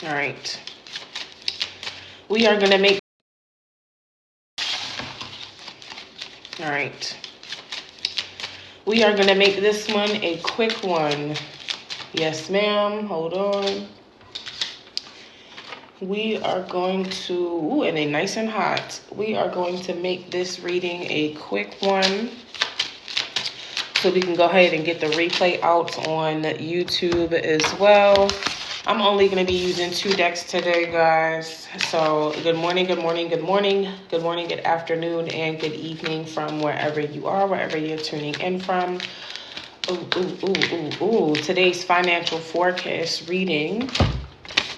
All right. We are going to make... All right. We are going to make this one a quick one. Yes, ma'am. Hold on. We are going to... Ooh, and they nice and hot. We are going to make this reading a quick one, so we can go ahead and get the replay out on YouTube as well. I'm only going to be using 2 decks today, guys. So good morning, good morning, good morning, good morning, good afternoon, and good evening from wherever you are, wherever you're tuning in from. Today's financial forecast reading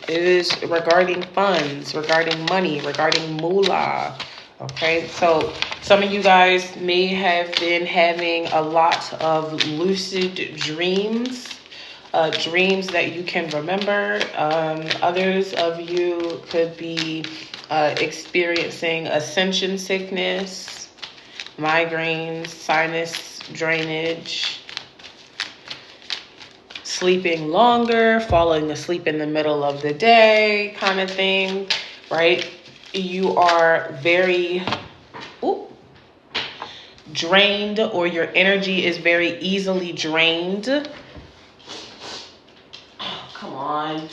is regarding funds, regarding money, regarding moolah. Okay, so some of you guys may have been having a lot of lucid dreams, dreams that you can remember. Others of you could be experiencing ascension sickness, migraines, sinus drainage, sleeping longer, falling asleep in the middle of the day kind of thing, right? You are very drained, or your energy is very easily drained. Oh, come on.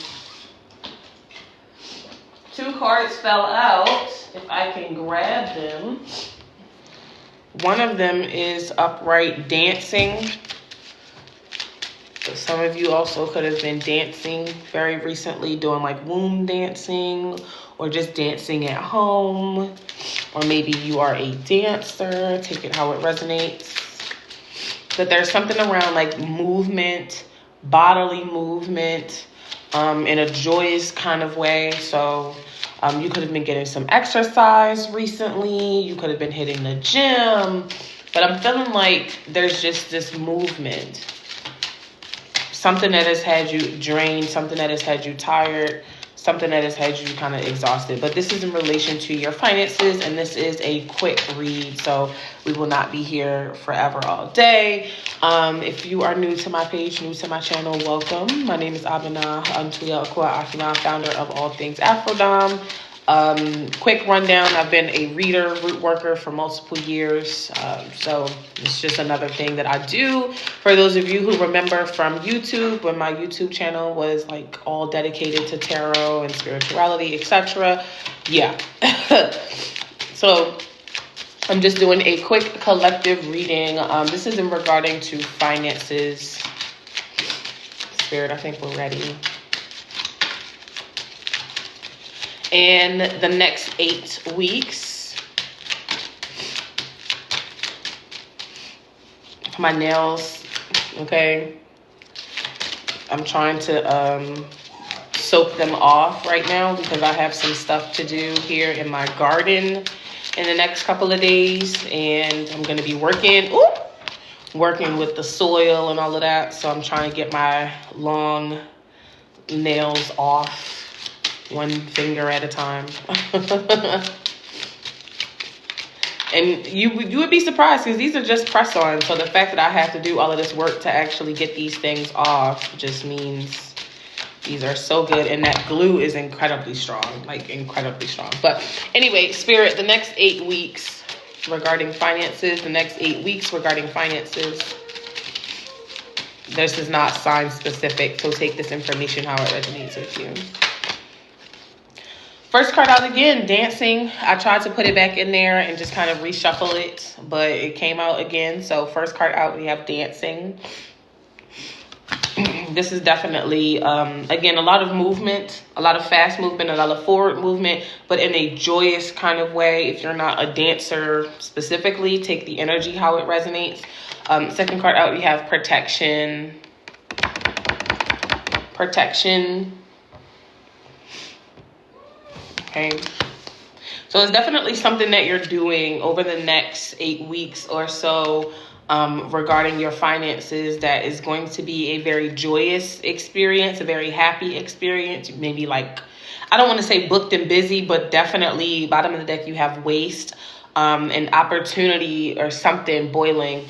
2 cards fell out. If I can grab them. One of them is upright dancing. So some of you also could have been dancing very recently, doing like womb dancing, or just dancing at home, or maybe you are a dancer. Take it how it resonates. But there's something around like movement, bodily movement, in a joyous kind of way. So you could have been getting some exercise recently. You could have been hitting the gym. But I'm feeling like there's just this movement. Something that has had you drained, something that has had you tired, something that has had you kind of exhausted. But this is in relation to your finances, and this is a quick read, so we will not be here forever all day. If you are new to my page, new to my channel, welcome. My name is Abina Antuya Ekua Ahima, founder of all things AfroDomme. Quick rundown: I've been a reader, root worker for multiple years, so it's just another thing that I do. For those of you who remember from YouTube, when my YouTube channel was like all dedicated to tarot and spirituality, etc. Yeah. So I'm just doing a quick collective reading. This is in regarding to finances. Spirit, I think we're ready. In the next 8 weeks, my nails, okay, I'm trying to soak them off right now because I have some stuff to do here in my garden in the next couple of days, and I'm going to be working with the soil and all of that. So I'm trying to get my long nails off, 1 finger at a time. And you would be surprised because these are just press-ons. So the fact that I have to do all of this work to actually get these things off just means these are so good. And that glue is incredibly strong, like incredibly strong. But anyway, Spirit, the next 8 weeks regarding finances, This is not sign specific, so take this information how it resonates with you. First card out again, dancing. I tried to put it back in there and just kind of reshuffle it, but it came out again. So first card out, we have dancing. This is definitely, again, a lot of movement, a lot of fast movement, a lot of forward movement, but in a joyous kind of way. If you're not a dancer specifically, take the energy how it resonates. Second card out, we have protection. Okay, so it's definitely something that you're doing over the next 8 weeks or so regarding your finances that is going to be a very joyous experience, a very happy experience. Maybe like, I don't want to say booked and busy, but definitely bottom of the deck you have waste, an opportunity or something boiling.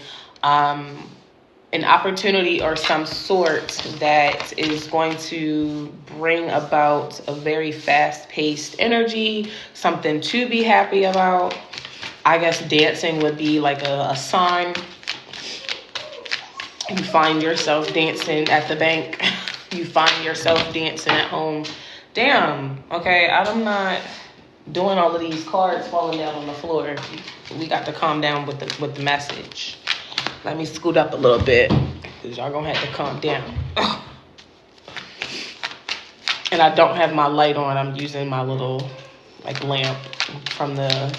an opportunity or some sort that is going to bring about a very fast-paced energy, something to be happy about. I guess dancing would be like a sign. You find yourself dancing at the bank. You find yourself dancing at home. Damn, okay, I'm not doing all of these cards falling down on the floor. We got to calm down with the message. Let me scoot up a little bit, because y'all gonna have to calm down. Ugh. And I don't have my light on. I'm using my little like lamp from the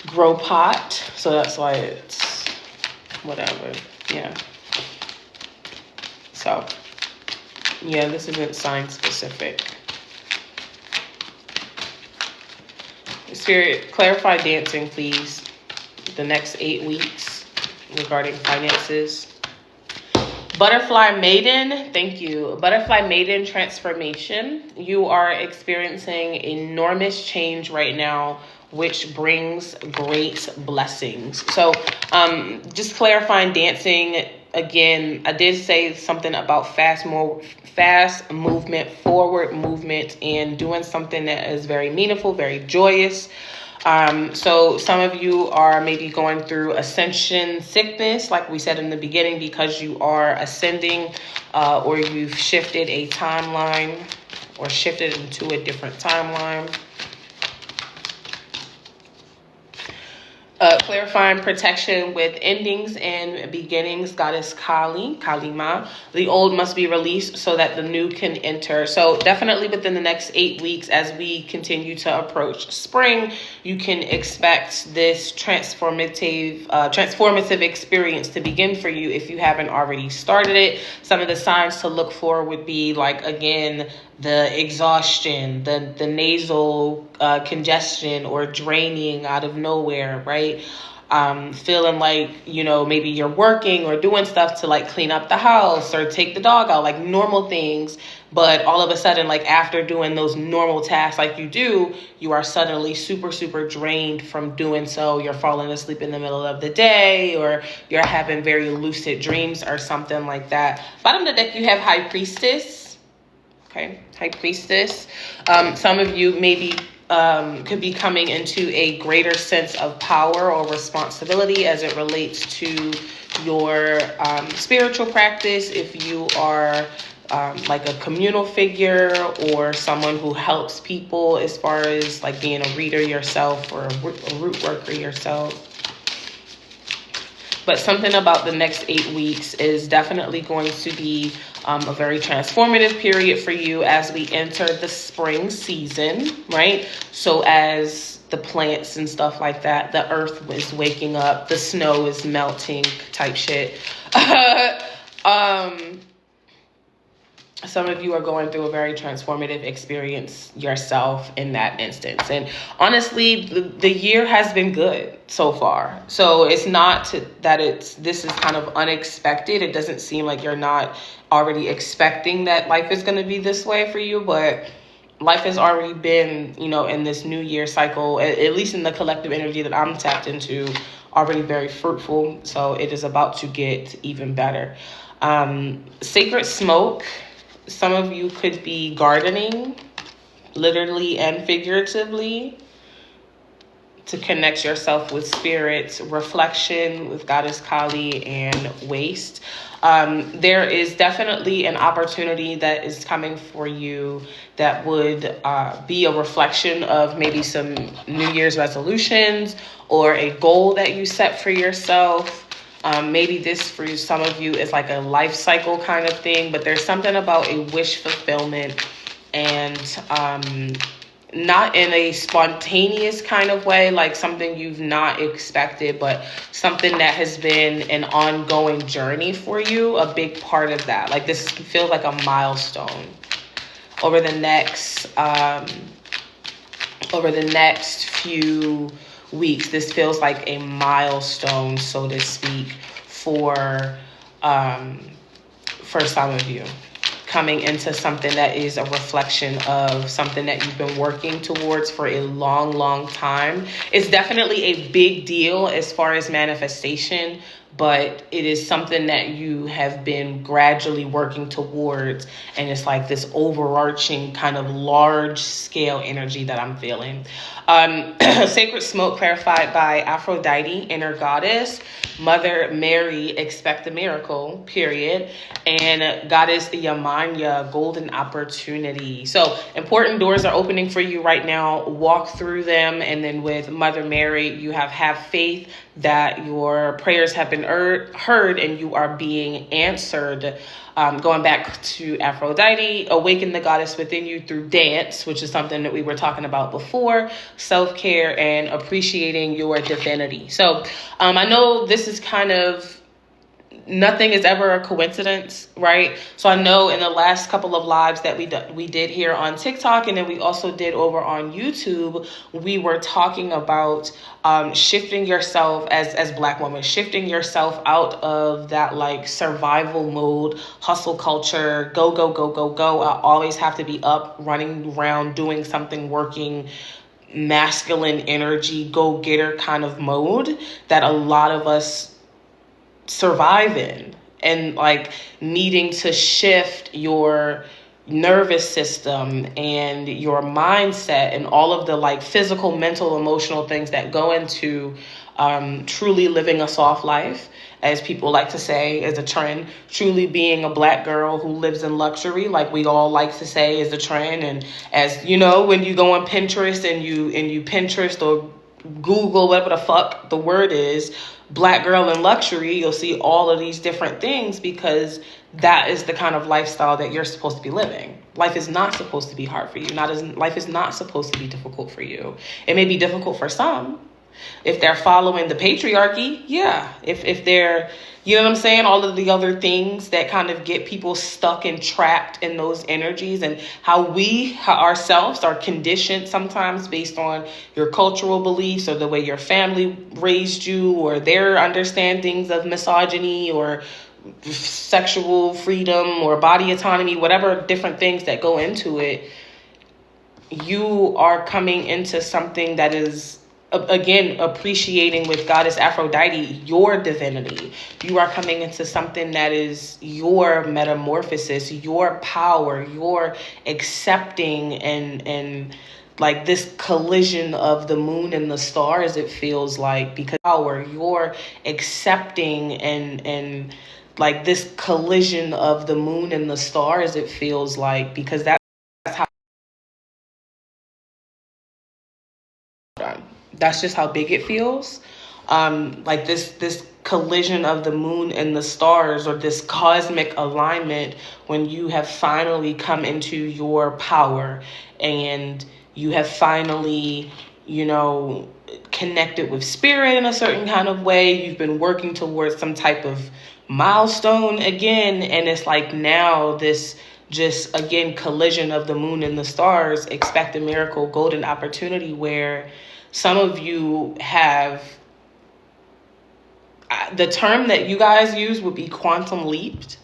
grow pot. So that's why it's whatever. Yeah. So, yeah, this isn't sign specific. Spirit, clarify dancing, please. The next 8 weeks regarding finances. Butterfly Maiden, thank you. Butterfly Maiden transformation. You are experiencing enormous change right now, which brings great blessings. So just clarifying dancing, again, I did say something about fast movement, forward movement, and doing something that is very meaningful, very joyous. So some of you are maybe going through ascension sickness, like we said in the beginning, because you are ascending, or you've shifted a timeline or shifted into a different timeline. Clarifying protection with endings and beginnings, Goddess Kalima. The old must be released so that the new can enter. So definitely within the next 8 weeks, as we continue to approach spring, you can expect this transformative experience to begin for you if you haven't already started it. Some of the signs to look for would be like, again, the exhaustion, the nasal congestion or draining out of nowhere, right? Feeling like, maybe you're working or doing stuff to like clean up the house or take the dog out, like normal things. But all of a sudden, like after doing those normal tasks like you do, you are suddenly super, super drained from doing so. You're falling asleep in the middle of the day, or you're having very lucid dreams or something like that. Bottom of the deck, you have High Priestess. Okay, High Priestess. Some of you maybe could be coming into a greater sense of power or responsibility as it relates to your spiritual practice. If you are like a communal figure or someone who helps people as far as like being a reader yourself or a root worker yourself. But something about the next 8 weeks is definitely going to be a very transformative period for you as we enter the spring season, right? So as the plants and stuff like that, the earth is waking up, the snow is melting type shit. Some of you are going through a very transformative experience yourself in that instance. And honestly, the year has been good so far. So it's not this is kind of unexpected. It doesn't seem like you're not already expecting that life is going to be this way for you, but life has already been, in this new year cycle, at least in the collective energy that I'm tapped into, already very fruitful. So it is about to get even better. Sacred smoke. Some of you could be gardening, literally and figuratively, to connect yourself with spirit, reflection with Goddess Kali, and waste. There is definitely an opportunity that is coming for you that would be a reflection of maybe some New Year's resolutions or a goal that you set for yourself. Maybe this for some of you is like a life cycle kind of thing, but there's something about a wish fulfillment and not in a spontaneous kind of way, like something you've not expected, but something that has been an ongoing journey for you, a big part of that. Like this feels like a milestone over the next few weeks. This feels like a milestone, so to speak, for some of you, coming into something that is a reflection of something that you've been working towards for a long, long time. It's definitely a big deal as far as manifestation, but it is something that you have been gradually working towards. And it's like this overarching kind of large scale energy that I'm feeling. Sacred smoke clarified by Aphrodite, inner goddess, Mother Mary, expect a miracle, period, and Goddess Yamanya, golden opportunity. So important doors are opening for you right now. Walk through them. And then with Mother Mary, you have faith that your prayers have been heard and you are being answered. Going back to Aphrodite, awaken the goddess within you through dance, which is something that we were talking about before, self-care, and appreciating your divinity. So I know this is kind of, nothing is ever a coincidence, right? So I know in the last couple of lives that we did here on TikTok, and then we also did over on YouTube, we were talking about shifting yourself as Black women, shifting yourself out of that like survival mode, hustle culture, go, go, go, go, go. I always have to be up, running around, doing something, working, masculine energy, go-getter kind of mode that a lot of us survive in, and like needing to shift your nervous system and your mindset and all of the like physical, mental, emotional things that go into truly living a soft life, as people like to say is a trend. Truly being a Black girl who lives in luxury, like we all like to say, is a trend. And as you know, when you go on Pinterest and you Pinterest or Google, whatever the fuck the word is, Black girl in luxury, you'll see all of these different things, because that is the kind of lifestyle that you're supposed to be living. Life is not supposed to be hard for you. Life is not supposed to be difficult for you. It may be difficult for some if they're following the patriarchy. Yeah. If they're, you know what I'm saying? All of the other things that kind of get people stuck and trapped in those energies, and how we ourselves are conditioned sometimes based on your cultural beliefs or the way your family raised you, or their understandings of misogyny or sexual freedom or body autonomy, whatever different things that go into it. You are coming into something that is, again, appreciating with Goddess Aphrodite your divinity. You are coming into something that is your metamorphosis, your power, your accepting, and like this collision of the moon and the stars, it feels like, because power, you're accepting, and like this collision of the moon and the stars, it feels like, because that's how, that's just how big it feels. Like this collision of the moon and the stars, or this cosmic alignment, when you have finally come into your power and you have finally, you know, connected with spirit in a certain kind of way. You've been working towards some type of milestone again, and it's like now this just, again, collision of the moon and the stars, expect a miracle, golden opportunity, where some of you have, the term that you guys use would be quantum leaped,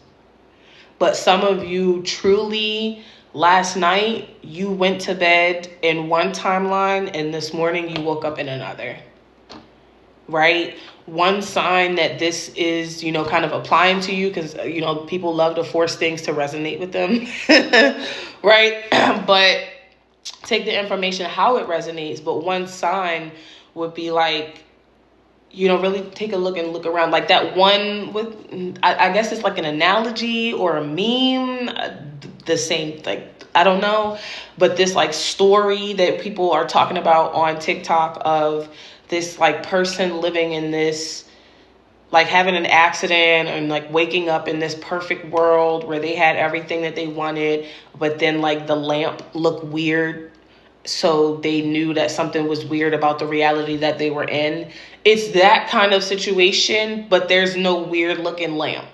but some of you truly, last night you went to bed in one timeline and this morning you woke up in another, right? One sign that this is, you know, kind of applying to you, because, you know, people love to force things to resonate with them, right? But take the information how it resonates. But one sign would be like, you know, really take a look and look around. Like that one with, I guess it's like an analogy or a meme, the same, like, I don't know. But this like story that people are talking about on TikTok of this like person living in this, like having an accident and like waking up in this perfect world where they had everything that they wanted, but then like the lamp looked weird. So they knew that something was weird about the reality that they were in. It's that kind of situation, but there's no weird looking lamp,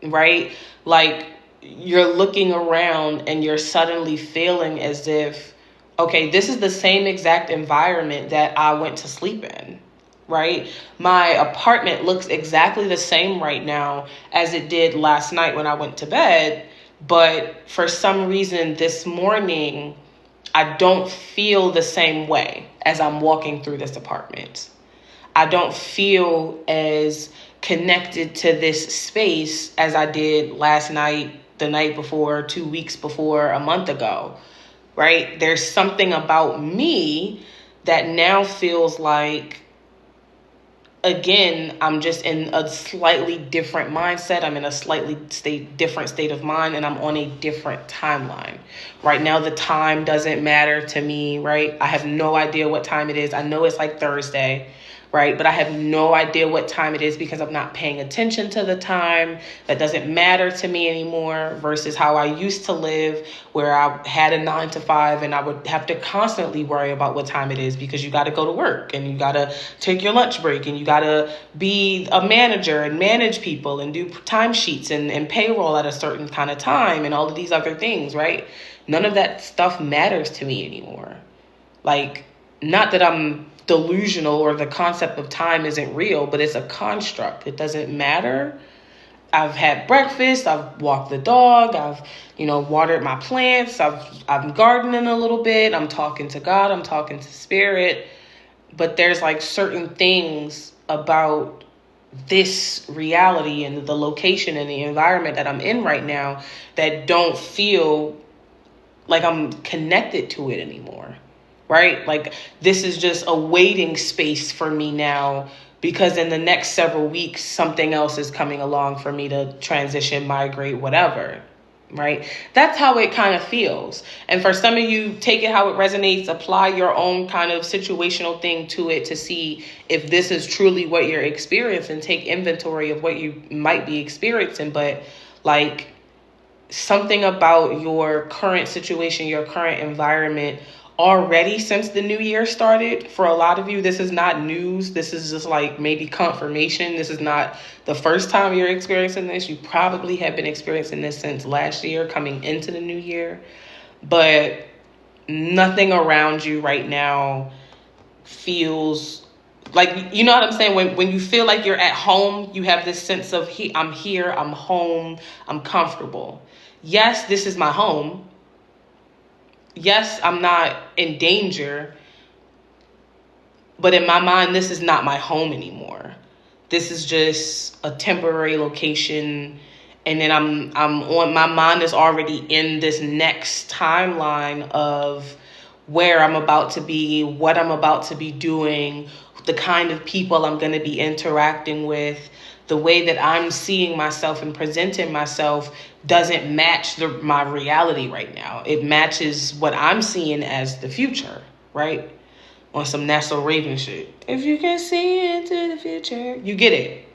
right? Like you're looking around and you're suddenly feeling as if, okay, this is the same exact environment that I went to sleep in, right? My apartment looks exactly the same right now as it did last night when I went to bed. But for some reason this morning, I don't feel the same way as I'm walking through this apartment. I don't feel as connected to this space as I did last night, the night before, 2 weeks before, a month ago, right? There's something about me that now feels like, again, I'm just in a slightly different mindset. I'm in a slightly different state of mind, and I'm on a different timeline. Right now, the time doesn't matter to me, right? I have no idea what time it is. I know it's like Thursday, right? But I have no idea what time it is because I'm not paying attention to the time. That doesn't matter to me anymore versus how I used to live, where I had a 9 to 5 and I would have to constantly worry about what time it is because you got to go to work and you got to take your lunch break and you got to be a manager and manage people and do timesheets and payroll at a certain kind of time and all of these other things, right? None of that stuff matters to me anymore. Like, not that I'm delusional or the concept of time isn't real, but it's a construct. It doesn't matter. I've had breakfast. I've walked the dog. I've, watered my plants. I'm gardening a little bit. I'm talking to God. I'm talking to spirit. But there's like certain things about this reality and the location and the environment that I'm in right now that don't feel like I'm connected to it anymore. Right? Like, this is just a waiting space for me now because in the next several weeks, something else is coming along for me to transition, migrate, whatever. Right? That's how it kind of feels. And for some of you, take it how it resonates, apply your own kind of situational thing to it to see if this is truly what you're experiencing. Take inventory of what you might be experiencing. But like, something about your current situation, your current environment already since the new year started. For a lot of you, this is not news. This is just like maybe confirmation. This is not the first time you're experiencing this. You probably have been experiencing this since last year coming into the new year. But nothing around you right now feels like, you know what I'm saying? When you feel like you're at home, you have this sense of, I'm here, I'm home, I'm comfortable. Yes, this is my home. Yes, I'm not in danger, but in my mind, this is not my home anymore. This is just a temporary location. And then I'm on, my mind is already in this next timeline of where I'm about to be, what I'm about to be doing, the kind of people I'm going to be interacting with. The way that I'm seeing myself and presenting myself doesn't match my reality right now. It matches what I'm seeing as the future, right? On some Nestle Raven shit. If you can see into the future, you get it.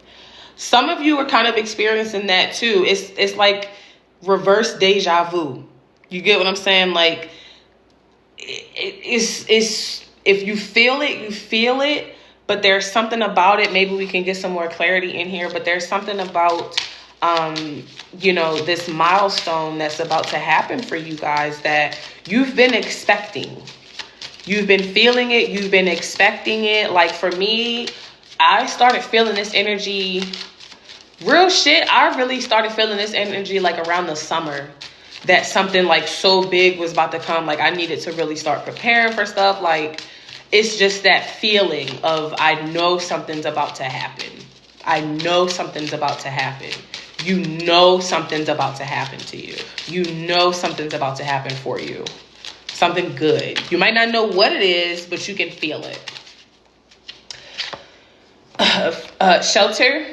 Some of you are kind of experiencing that too. It's like reverse deja vu. You get what I'm saying? Like, it's if you feel it, you feel it. But there's something about it. Maybe we can get some more clarity in here. But there's something about, this milestone that's about to happen for you guys that you've been expecting. You've been feeling it. You've been expecting it. Like, for me, I started feeling this energy. Real shit. I really started feeling this energy like around the summer. That something like so big was about to come. Like, I needed to really start preparing for stuff. Like, it's just that feeling of, I know something's about to happen. I know something's about to happen. You know something's about to happen to you. You know something's about to happen for you. Something good. You might not know what it is, but you can feel it. Shelter,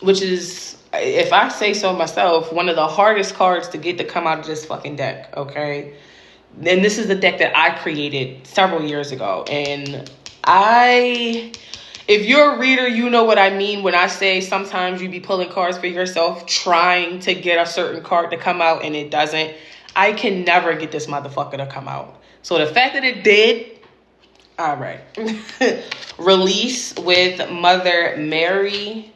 which is, if I say so myself, one of the hardest cards to get to come out of this fucking deck, okay? And this is the deck that I created several years ago. And if you're a reader, you know what I mean when I say sometimes you be pulling cards for yourself, trying to get a certain card to come out and it doesn't. I can never get this motherfucker to come out. So the fact that it did, all right. Release with Mother Mary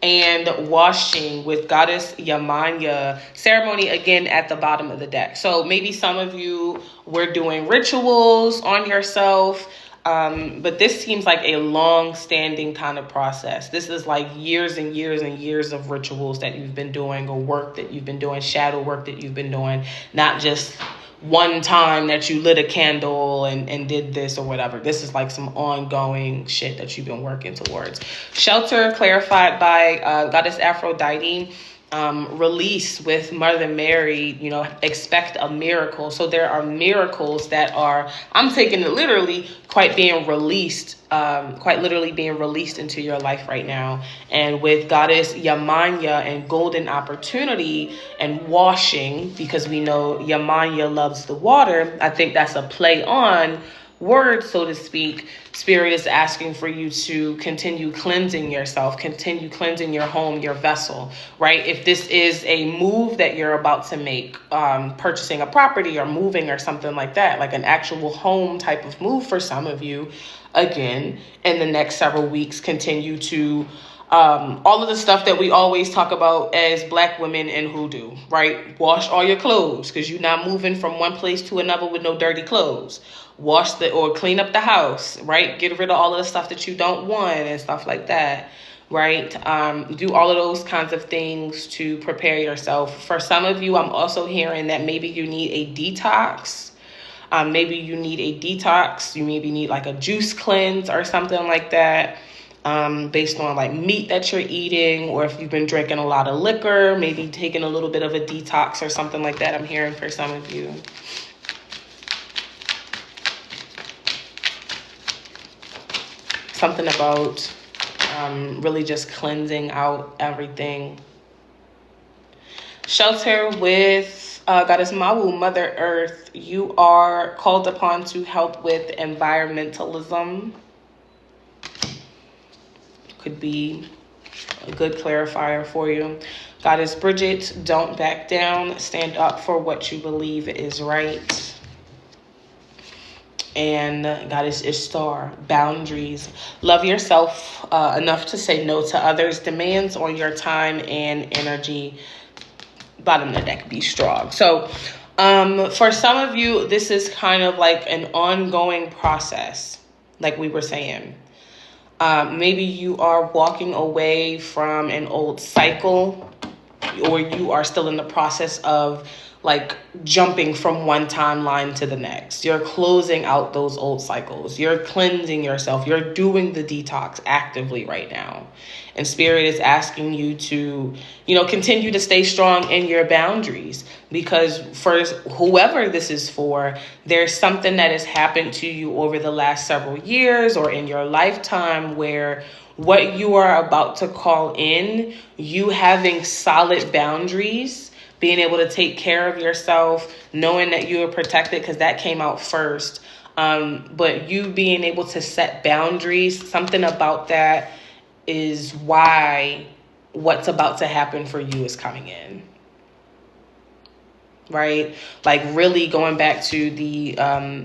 and washing with Goddess Yamanya. Ceremony again at the bottom of the deck. So maybe some of you were doing rituals on yourself, but this seems like a long-standing kind of process. This is like years and years and years of rituals that you've been doing, or work that you've been doing, shadow work that you've been doing, not just one time that you lit a candle and did this or whatever. This is like some ongoing shit that you've been working towards. Shelter clarified by Goddess Aphrodite. Release with Mother Mary, you know, expect a miracle. So there are miracles that are, I'm taking it literally, quite literally being released into your life right now. And with Goddess Yamanya and golden opportunity and washing, because we know Yamanya loves the water, I think that's a play on word, so to speak. Spirit is asking for you to continue cleansing yourself, continue cleansing your home, your vessel, right? If this is a move that you're about to make, purchasing a property or moving or something like that, like an actual home type of move for some of you, again, in the next several weeks, continue to all of the stuff that we always talk about as Black women in hoodoo, right? Wash all your clothes, because you're not moving from one place to another with no dirty clothes. Wash or clean up the house, right? Get rid of all of the stuff that you don't want and stuff like that, right? Do all of those kinds of things to prepare yourself. For some of you, I'm also hearing that maybe you need a detox. Maybe you need a detox. You maybe need like a juice cleanse or something like that. Based on like meat that you're eating, or if you've been drinking a lot of liquor, maybe taking a little bit of a detox or something like that. I'm hearing for some of you. Something about really just cleansing out everything. Shelter with Goddess Mawu, Mother Earth. You are called upon to help with environmentalism. Could be a good clarifier for you. Goddess Bridget, don't back down. Stand up for what you believe is right. And Goddess Ishtar, boundaries. Love yourself enough to say no to others' demands on your time and energy. Bottom of the deck, be strong. So for some of you, this is kind of like an ongoing process, like we were saying. Maybe you are walking away from an old cycle, or you are still in the process of like jumping from one timeline to the next. You're closing out those old cycles. You're cleansing yourself. You're doing the detox actively right now. And Spirit is asking you to, you know, continue to stay strong in your boundaries, because for whoever this is for, there's something that has happened to you over the last several years or in your lifetime where what you are about to call in, you having solid boundaries, being able to take care of yourself, knowing that you are protected, because that came out first. But you being able to set boundaries, something about that is why what's about to happen for you is coming in. Right? Like really going back to the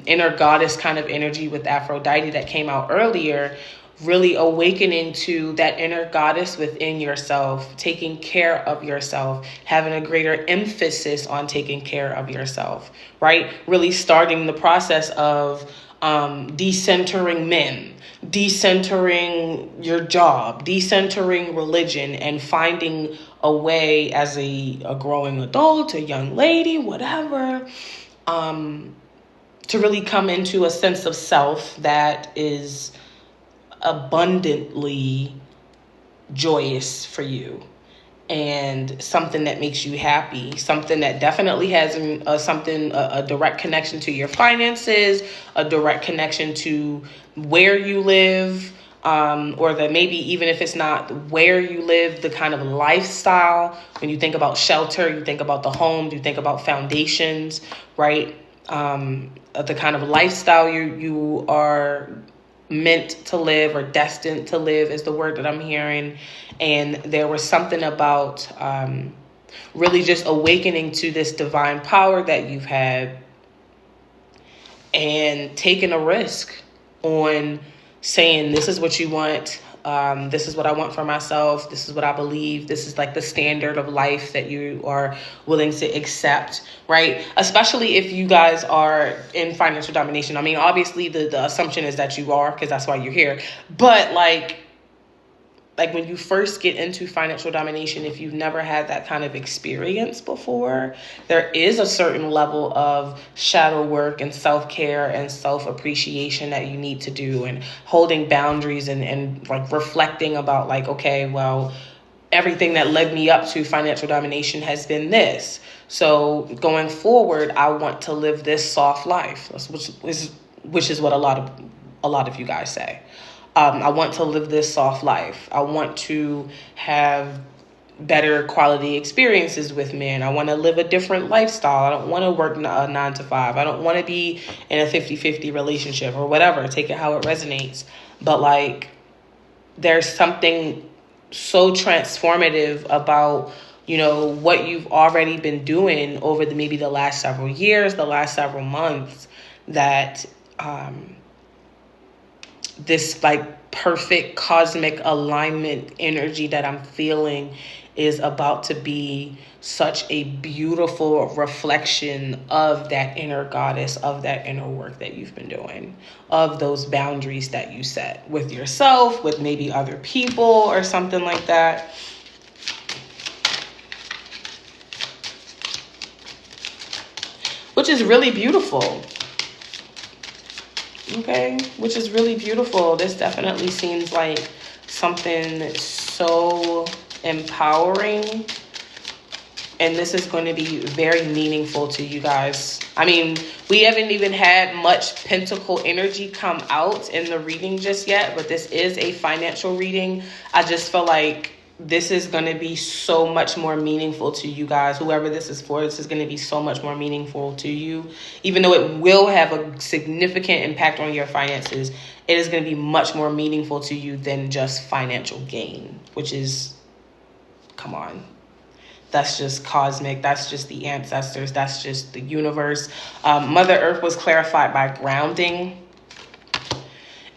inner goddess kind of energy with Aphrodite that came out earlier, really awakening to that inner goddess within yourself, taking care of yourself, having a greater emphasis on taking care of yourself, right? Really starting the process of decentering men, decentering your job, decentering religion, and finding a way as a growing adult, a young lady, whatever, to really come into a sense of self that is abundantly joyous for you, and something that makes you happy, something that definitely has a direct connection to your finances, a direct connection to where you live, or that maybe even if it's not where you live, the kind of lifestyle. When you think about shelter, you think about the home, you think about foundations, right? The kind of lifestyle you are meant to live, or destined to live is the word that I'm hearing. And there was something about really just awakening to this divine power that you've had, and taking a risk on saying, this is what you want. This is what I want for myself. This is what I believe. This is like the standard of life that you are willing to accept, right? Especially if you guys are in financial domination. I mean, obviously the assumption is that you are, because that's why you're here. But like, like when you first get into financial domination, if you've never had that kind of experience before, there is a certain level of shadow work and self-care and self-appreciation that you need to do, and holding boundaries and like reflecting about like, okay, well, everything that led me up to financial domination has been this. So going forward, I want to live this soft life, which is what a lot of you guys say. I want to live this soft life. I want to have better quality experiences with men. I want to live a different lifestyle. I don't want to work a 9 to 5. I don't want to be in a 50-50 relationship or whatever. Take it how it resonates. But like, there's something so transformative about, you know, what you've already been doing over maybe the last several years, the last several months, that this like perfect cosmic alignment energy that I'm feeling is about to be such a beautiful reflection of that inner goddess, of that inner work that you've been doing, of those boundaries that you set with yourself, with maybe other people or something like that. Which is really beautiful. Okay, which is really beautiful. This definitely seems like something so empowering, and this is going to be very meaningful to you guys. I mean, we haven't even had much pentacle energy come out in the reading just yet, but this is a financial reading. I just feel like this is going to be so much more meaningful to you guys. Whoever this is for, this is going to be so much more meaningful to you. Even though it will have a significant impact on your finances, it is going to be much more meaningful to you than just financial gain, which is, come on. That's just cosmic. That's just the ancestors. That's just the universe. Mother Earth was clarified by grounding,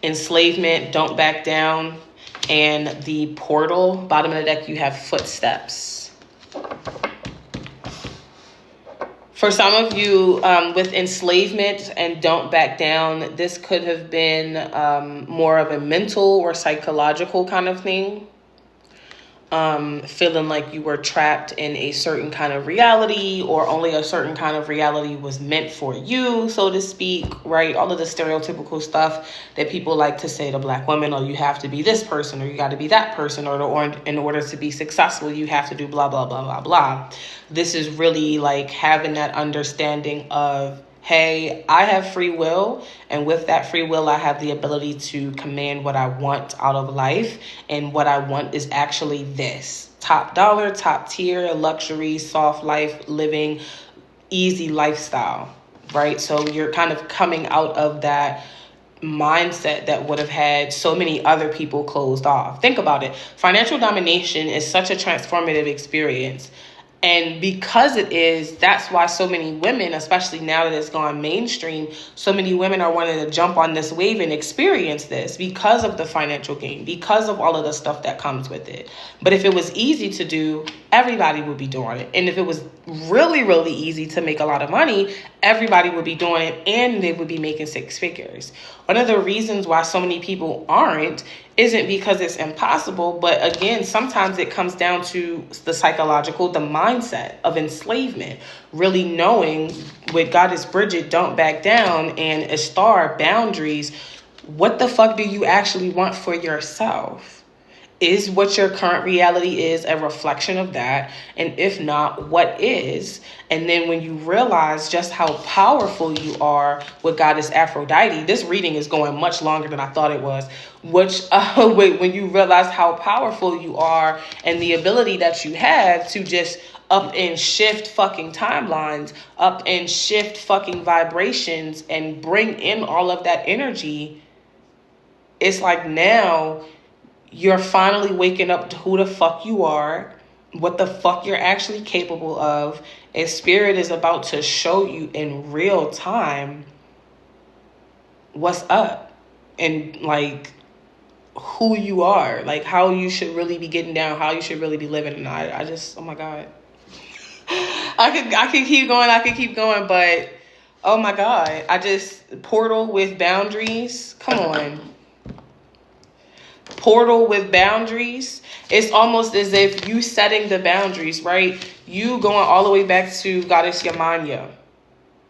enslavement, don't back down, and the portal. Bottom of the deck, you have footsteps. For some of you, with enslavement and don't back down, this could have been more of a mental or psychological kind of thing. Feeling like you were trapped in a certain kind of reality, or only a certain kind of reality was meant for you, so to speak, right? All of the stereotypical stuff that people like to say to Black women, or you have to be this person, or you got to be that person, or in order to be successful, you have to do blah, blah, blah, blah, blah. This is really like having that understanding of, hey, I have free will, and with that free will, I have the ability to command what I want out of life, and what I want is actually this. Top dollar, top tier, luxury, soft life, living, easy lifestyle, right? So you're kind of coming out of that mindset that would have had so many other people closed off. Think about it. Financial domination is such a transformative experience. And because it is, that's why so many women, especially now that it's gone mainstream, so many women are wanting to jump on this wave and experience this because of the financial gain, because of all of the stuff that comes with it. But if it was easy to do, everybody would be doing it. And if it was really, really easy to make a lot of money, everybody would be doing it, and they would be making 6 figures. One of the reasons why so many people aren't isn't because it's impossible, but again, sometimes it comes down to the psychological, the mindset of enslavement, really knowing with Goddess Bridget, don't back down, and Ishtar, boundaries. What the fuck do you actually want for yourself? Is what your current reality is a reflection of that? And if not, what is? And then when you realize just how powerful you are with Goddess Aphrodite, this reading is going much longer than I thought it was, when you realize how powerful you are and the ability that you have to just up and shift fucking timelines, up and shift fucking vibrations, and bring in all of that energy, it's like now you're finally waking up to who the fuck you are, what the fuck you're actually capable of, and Spirit is about to show you in real time what's up, and like who you are, like how you should really be getting down, how you should really be living. And I just, oh my God. I could keep going, but oh my God, portal with boundaries. Come on. portal with boundaries. It's almost as if you setting the boundaries, right? You going all the way back to Goddess Yamanya.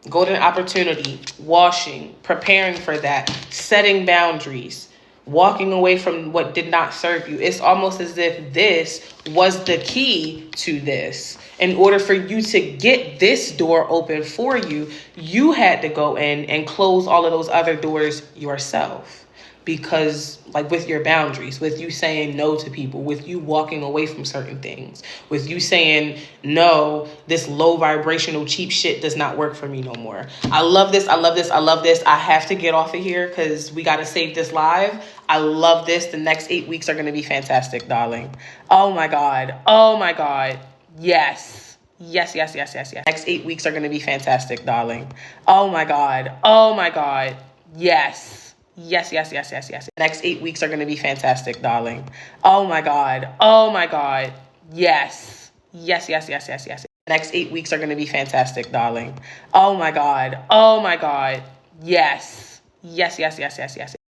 Golden opportunity, washing, preparing for that, setting boundaries, walking away from what did not serve you. It's almost as if this was the key to this. In order for you to get this door open for you, you had to go in and close all of those other doors yourself. Because, like, with your boundaries, with you saying no to people, with you walking away from certain things, with you saying, no, this low vibrational cheap shit does not work for me no more. I love this. I love this. I love this. I have to get off of here because we got to save this live. I love this. The next 8 weeks are going to be fantastic, darling. Oh my God. Oh my God. Yes. Yes, yes, yes, yes, yes. Next 8 weeks are going to be fantastic, darling. Oh my God. Oh my God. Yes. Yes, yes, yes, yes, yes. Next 8 weeks are going to be fantastic, darling. Oh my God. Oh my God. Yes. Yes, yes, yes, yes, yes. Next 8 weeks are going to be fantastic, darling. Oh my God. Oh my God. Yes. Yes, yes, yes, yes, yes.